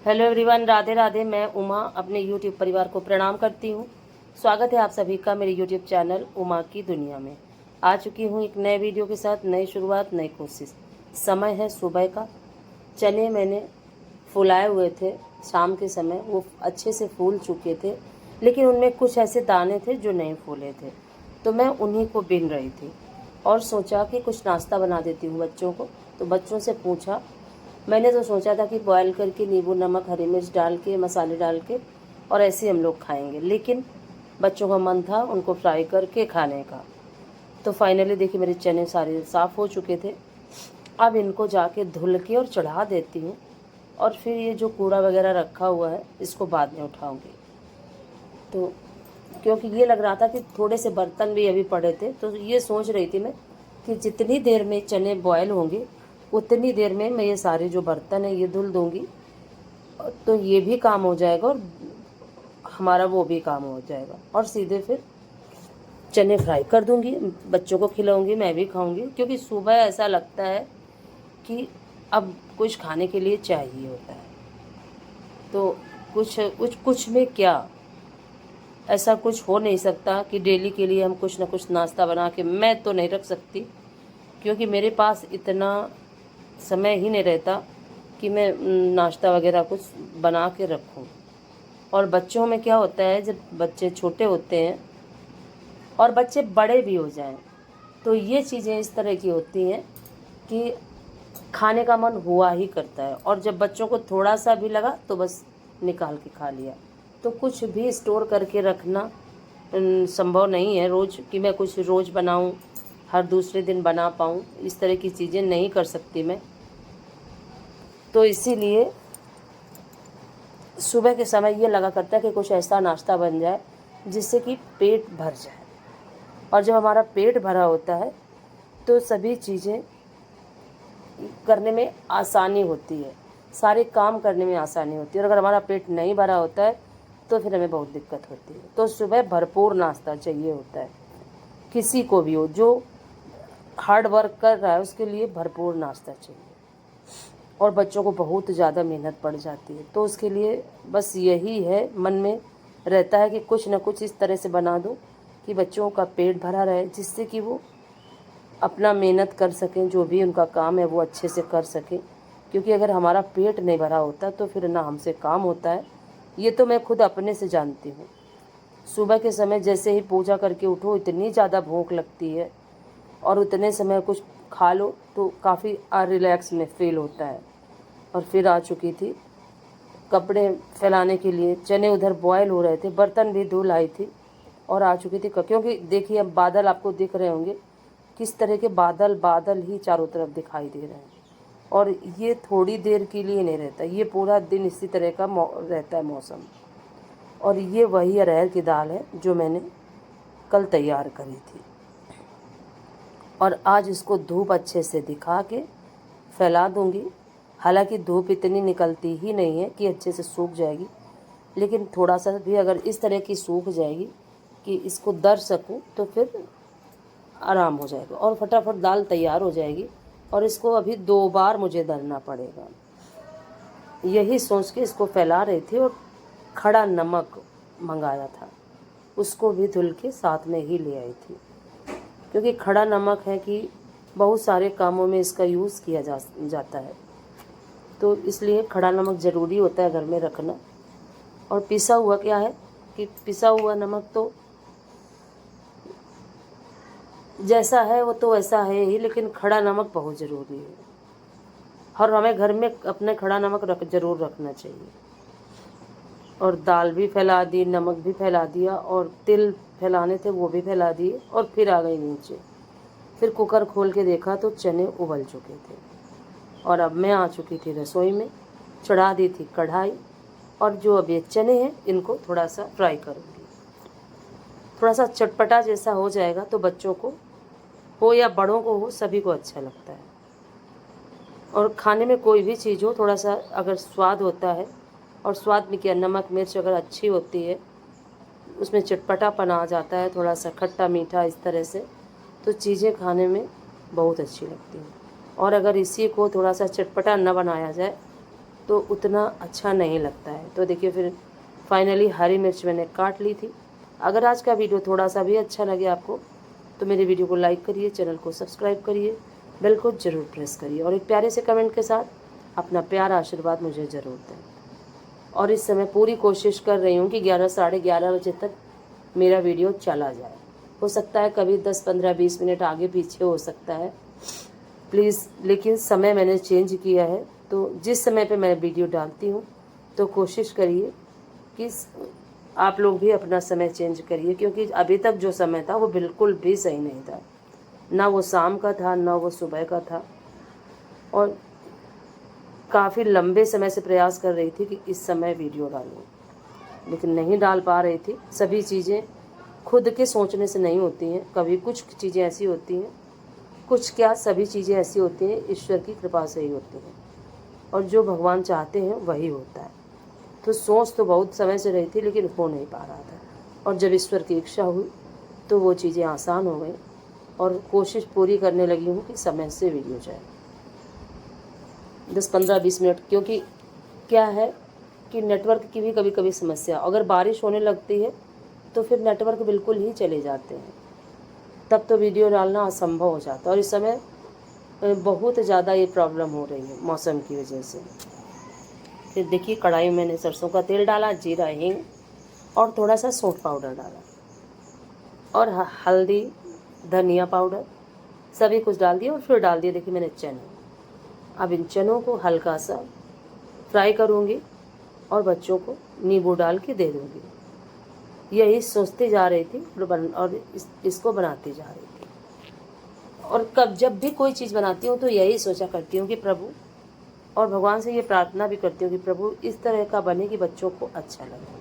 Hello everyone, Radhe Radhe. मैं उमा अपने YouTube परिवार को प्रणाम करती हूँ। स्वागत है आप सभी का मेरे यूट्यूब चैनल उमा की दुनिया में। आ चुकी हूँ एक नए वीडियो के साथ। नई शुरुआत, नई कोशिश। समय है सुबह का। चने मैंने फुलाए हुए थे शाम के समय, वो अच्छे से फूल चुके थे, लेकिन उनमें कुछ ऐसे दाने थे जो नहीं फूले थे, तो मैं उन्हीं को बीन रही थी और सोचा कि कुछ नाश्ता बना देती हूँ बच्चों को। तो बच्चों से पूछा, मैंने तो सोचा था कि बॉयल करके नींबू नमक हरी मिर्च डाल के मसाले डाल के और ऐसे ही हम लोग खाएंगे, लेकिन बच्चों का मन था उनको फ्राई करके खाने का। तो फाइनली देखिए मेरे चने सारे साफ़ हो चुके थे। अब इनको जाके धुल के और चढ़ा देती हूँ, और फिर ये जो कूड़ा वगैरह रखा हुआ है इसको बाद में उठाऊँगी। तो क्योंकि ये लग रहा था कि थोड़े से बर्तन भी अभी पड़े थे, तो ये सोच रही थी मैं कि जितनी देर में चने बॉयल होंगे उतनी देर में मैं ये सारे जो बर्तन है ये धुल दूँगी, तो ये भी काम हो जाएगा और हमारा वो भी काम हो जाएगा, और सीधे फिर चने फ्राई कर दूँगी, बच्चों को खिलाऊँगी, मैं भी खाऊँगी। क्योंकि सुबह ऐसा लगता है कि अब कुछ खाने के लिए चाहिए होता है। तो कुछ कुछ कुछ में क्या, ऐसा कुछ हो नहीं सकता कि डेली के लिए हम कुछ ना कुछ नाश्ता बना के, मैं तो नहीं रख सकती, क्योंकि मेरे पास इतना समय ही नहीं रहता कि मैं नाश्ता वगैरह कुछ बना के रखूं। और बच्चों में क्या होता है, जब बच्चे छोटे होते हैं और बच्चे बड़े भी हो जाएं, तो ये चीज़ें इस तरह की होती हैं कि खाने का मन हुआ ही करता है, और जब बच्चों को थोड़ा सा भी लगा तो बस निकाल के खा लिया। तो कुछ भी स्टोर करके रखना संभव नहीं है रोज़, कि मैं कुछ रोज़ बनाऊं, हर दूसरे दिन बना पाऊं, इस तरह की चीज़ें नहीं कर सकती मैं। तो इसीलिए सुबह के समय ये लगा करता है कि कुछ ऐसा नाश्ता बन जाए जिससे कि पेट भर जाए, और जब हमारा पेट भरा होता है तो सभी चीज़ें करने में आसानी होती है, सारे काम करने में आसानी होती है। और अगर हमारा पेट नहीं भरा होता है तो फिर हमें बहुत दिक्कत होती है। तो सुबह भरपूर नाश्ता चाहिए होता है, किसी को भी हो, जो हार्ड वर्क कर रहा है उसके लिए भरपूर नाश्ता चाहिए। और बच्चों को बहुत ज़्यादा मेहनत पड़ जाती है, तो उसके लिए बस यही है, मन में रहता है कि कुछ ना कुछ इस तरह से बना दो कि बच्चों का पेट भरा रहे, जिससे कि वो अपना मेहनत कर सकें, जो भी उनका काम है वो अच्छे से कर सकें। क्योंकि अगर हमारा पेट नहीं भरा होता तो फिर ना हमसे काम होता है, ये तो मैं खुद अपने से जानती हूँ। सुबह के समय जैसे ही पूजा करके उठो इतनी ज़्यादा भूख लगती है, और उतने समय कुछ खा लो तो काफ़ी रिलैक्स में फील होता है। और फिर आ चुकी थी कपड़े फैलाने के लिए, चने उधर बॉयल हो रहे थे, बर्तन भी धुल आई थी और आ चुकी थी। क्योंकि देखिए अब बादल आपको दिख रहे होंगे, किस तरह के बादल बादल ही चारों तरफ दिखाई दे रहे हैं। और ये थोड़ी देर के लिए नहीं रहता, ये पूरा दिन इसी तरह का रहता है मौसम। और ये वही अरहर की दाल है जो मैंने कल तैयार करी थी, और आज इसको धूप अच्छे से दिखा के फैला दूंगी। हालांकि धूप इतनी निकलती ही नहीं है कि अच्छे से सूख जाएगी, लेकिन थोड़ा सा भी अगर इस तरह की सूख जाएगी कि इसको दर सकूं तो फिर आराम हो जाएगा और फटाफट दाल तैयार हो जाएगी। और इसको अभी 2 बार मुझे दरना पड़ेगा, यही सोच के इसको फैला रही थी। और खड़ा नमक मंगाया था, उसको भी धुल के साथ में ही ले आई थी, क्योंकि खड़ा नमक है कि बहुत सारे कामों में इसका यूज़ किया जाता है, तो इसलिए खड़ा नमक ज़रूरी होता है घर में रखना। और पिसा हुआ क्या है कि पिसा हुआ नमक तो जैसा है वो तो वैसा है ही, लेकिन खड़ा नमक बहुत ज़रूरी है, और हमें घर में अपने खड़ा नमक ज़रूर रखना चाहिए। और दाल भी फैला दी, नमक भी फैला दिया, और तिल फैलाने थे वो भी फैला दिए, और फिर आ गई नीचे। फिर कुकर खोल के देखा तो चने उबल चुके थे, और अब मैं आ चुकी थी रसोई में, चढ़ा दी थी कढ़ाई, और जो अब ये चने हैं इनको थोड़ा सा फ्राई करूँगी। थोड़ा सा चटपटा जैसा हो जाएगा तो बच्चों को हो या बड़ों को हो, सभी को अच्छा लगता है। और खाने में कोई भी चीज़ हो, थोड़ा सा अगर स्वाद होता है, और स्वाद में क्या, नमक मिर्च अगर अच्छी होती है, उसमें चटपटापन आ जाता है, थोड़ा सा खट्टा मीठा इस तरह से, तो चीज़ें खाने में बहुत अच्छी लगती हैं। और अगर इसी को थोड़ा सा चटपटा न बनाया जाए तो उतना अच्छा नहीं लगता है। तो देखिए फिर फाइनली हरी मिर्च मैंने काट ली थी। अगर आज का वीडियो थोड़ा सा भी अच्छा लगे आपको तो मेरे वीडियो को लाइक करिए, चैनल को सब्सक्राइब करिए, बेल को ज़रूर प्रेस करिए और एक प्यारे से कमेंट के साथ अपना प्यारा आशीर्वाद मुझे ज़रूर दें। और इस समय पूरी कोशिश कर रही हूँ कि 11 साढ़े 11 बजे तक मेरा वीडियो चला जाए। हो सकता है कभी 10 15 20 मिनट आगे पीछे हो सकता है प्लीज़, लेकिन समय मैंने चेंज किया है। तो जिस समय पे मैं वीडियो डालती हूँ तो कोशिश करिए कि आप लोग भी अपना समय चेंज करिए, क्योंकि अभी तक जो समय था वो बिल्कुल भी सही नहीं था। ना वो शाम का था ना वो सुबह का था। और काफ़ी लंबे समय से प्रयास कर रही थी कि इस समय वीडियो डालूं, लेकिन नहीं डाल पा रही थी। सभी चीज़ें खुद के सोचने से नहीं होती हैं, कभी कुछ चीज़ें ऐसी होती हैं, कुछ क्या सभी चीज़ें ऐसी होती हैं ईश्वर की कृपा से ही होती हैं, और जो भगवान चाहते हैं वही होता है। तो सोच तो बहुत समय से रही थी लेकिन हो नहीं पा रहा था, और जब ईश्वर की इच्छा हुई तो वो चीज़ें आसान हो गई और कोशिश पूरी करने लगी हूँ कि समय से वीडियो जाए 10 15 20 मिनट। क्योंकि क्या है कि नेटवर्क की भी कभी कभी समस्या, अगर बारिश होने लगती है तो फिर नेटवर्क बिल्कुल ही चले जाते हैं, तब तो वीडियो डालना असंभव हो जाता है। और इस समय बहुत ज़्यादा ये प्रॉब्लम हो रही है मौसम की वजह से। फिर देखिए कढ़ाई में मैंने सरसों का तेल डाला, जीरा, हींग और थोड़ा सा सौंठ पाउडर डाला और हल्दी, धनिया पाउडर सभी कुछ डाल दिया और फिर डाल दिया देखिए मैंने चने। अब इन चनों को हल्का सा फ्राई करूँगी और बच्चों को नींबू डाल के दे दूँगी। यही सोचती जा रही थी और इसको बनाती जा रही थी। और जब भी कोई चीज़ बनाती हूँ तो यही सोचा करती हूँ कि प्रभु, और भगवान से ये प्रार्थना भी करती हूँ कि प्रभु इस तरह का बने कि बच्चों को अच्छा लगे,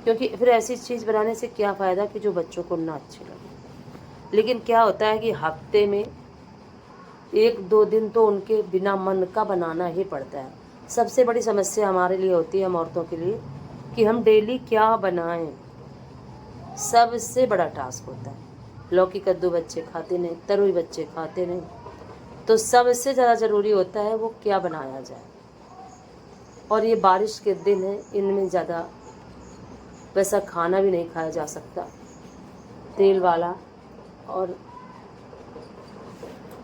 क्योंकि फिर ऐसी चीज़ बनाने से क्या फ़ायदा कि जो बच्चों को ना अच्छी लगे। लेकिन क्या होता है कि हफ्ते में 1-2 दिन तो उनके बिना मन का बनाना ही पड़ता है। सबसे बड़ी समस्या हमारे लिए होती है, हम औरतों के लिए, कि हम डेली क्या बनाएं। सबसे बड़ा टास्क होता है। लौकी कद्दू बच्चे खाते नहीं, तरोई बच्चे खाते नहीं, तो सबसे ज़्यादा ज़रूरी होता है वो क्या बनाया जाए। और ये बारिश के दिन है, इनमें ज़्यादा वैसा खाना भी नहीं खाया जा सकता तेल वाला। और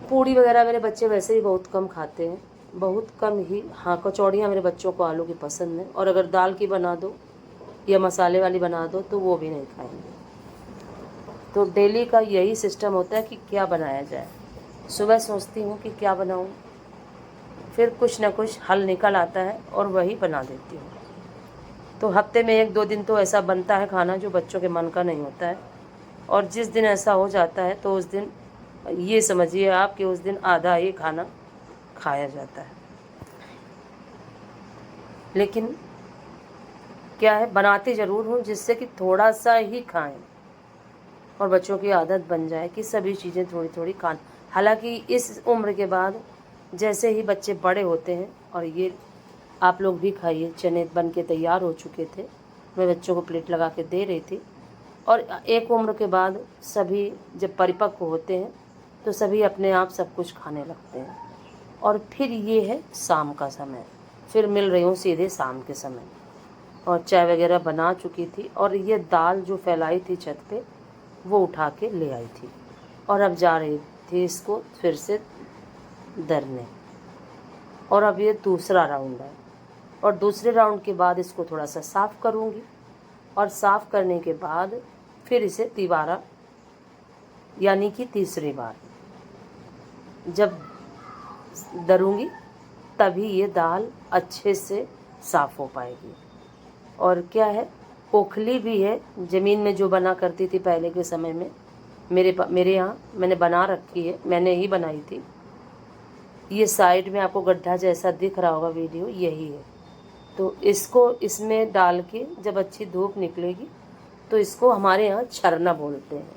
पूड़ी वगैरह मेरे बच्चे वैसे ही बहुत कम खाते हैं, बहुत कम ही। हाँ, कचौड़ियाँ मेरे बच्चों को आलू की पसंद है, और अगर दाल की बना दो या मसाले वाली बना दो तो वो भी नहीं खाएंगे। तो डेली का यही सिस्टम होता है कि क्या बनाया जाए। सुबह सोचती हूँ कि क्या बनाऊँ, फिर कुछ ना कुछ हल निकल आता है और वही बना देती हूँ। तो हफ्ते में 1-2 दिन तो ऐसा बनता है खाना जो बच्चों के मन का नहीं होता है, और जिस दिन ऐसा हो जाता है तो उस दिन ये समझिए आप कि उस दिन आधा ही खाना खाया जाता है। लेकिन क्या है, बनाती ज़रूर हूँ जिससे कि थोड़ा सा ही खाएं और बच्चों की आदत बन जाए कि सभी चीज़ें थोड़ी थोड़ी खान। हालांकि इस उम्र के बाद जैसे ही बच्चे बड़े होते हैं, और ये आप लोग भी खाइए, चने बन के तैयार हो चुके थे, मैं बच्चों को प्लेट लगा के दे रही थी। और एक उम्र के बाद सभी जब परिपक्व होते हैं तो सभी अपने आप सब कुछ खाने लगते हैं। और फिर ये है शाम का समय, फिर मिल रही हूँ सीधे शाम के समय, और चाय वगैरह बना चुकी थी, और ये दाल जो फैलाई थी छत पे वो उठा के ले आई थी, और अब जा रही थी इसको फिर से दरने। और अब ये दूसरा राउंड है, और दूसरे राउंड के बाद इसको थोड़ा सा साफ़ करूँगी, और साफ़ करने के बाद फिर इसे तिबारा यानी कि तीसरी बार जब दरूँगी तभी ये दाल अच्छे से साफ़ हो पाएगी। और क्या है, ओखली भी है ज़मीन में जो बना करती थी पहले के समय में, मेरे यहाँ मैंने बना रखी है, मैंने ही बनाई थी। ये साइड में आपको गड्ढा जैसा दिख रहा होगा वीडियो, यही है। तो इसको इसमें डाल के जब अच्छी धूप निकलेगी तो इसको हमारे यहाँ छरना बोलते हैं,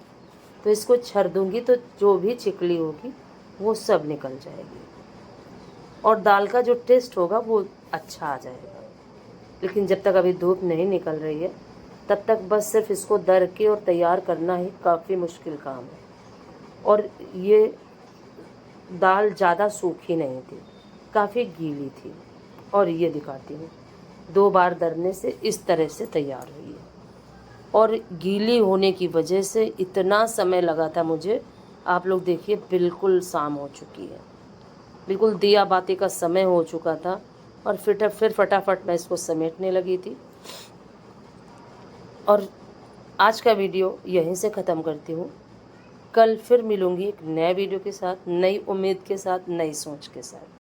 तो इसको छर दूँगी तो जो भी चिकली होगी वो सब निकल जाएगी, और दाल का जो टेस्ट होगा वो अच्छा आ जाएगा। लेकिन जब तक अभी धूप नहीं निकल रही है तब तक बस सिर्फ इसको दर के और तैयार करना ही काफ़ी मुश्किल काम है। और ये दाल ज़्यादा सूखी नहीं थी, काफ़ी गीली थी, और ये दिखाती हूँ। 2 बार दरने से इस तरह से तैयार हुई है और गीली होने की वजह से इतना समय लगा था मुझे। आप लोग देखिए बिल्कुल शाम हो चुकी है, बिल्कुल दिया बाती का समय हो चुका था और फिर फटाफट मैं इसको समेटने लगी थी। और आज का वीडियो यहीं से ख़त्म करती हूँ। कल फिर मिलूँगी एक नए वीडियो के साथ, नई उम्मीद के साथ, नई सोच के साथ।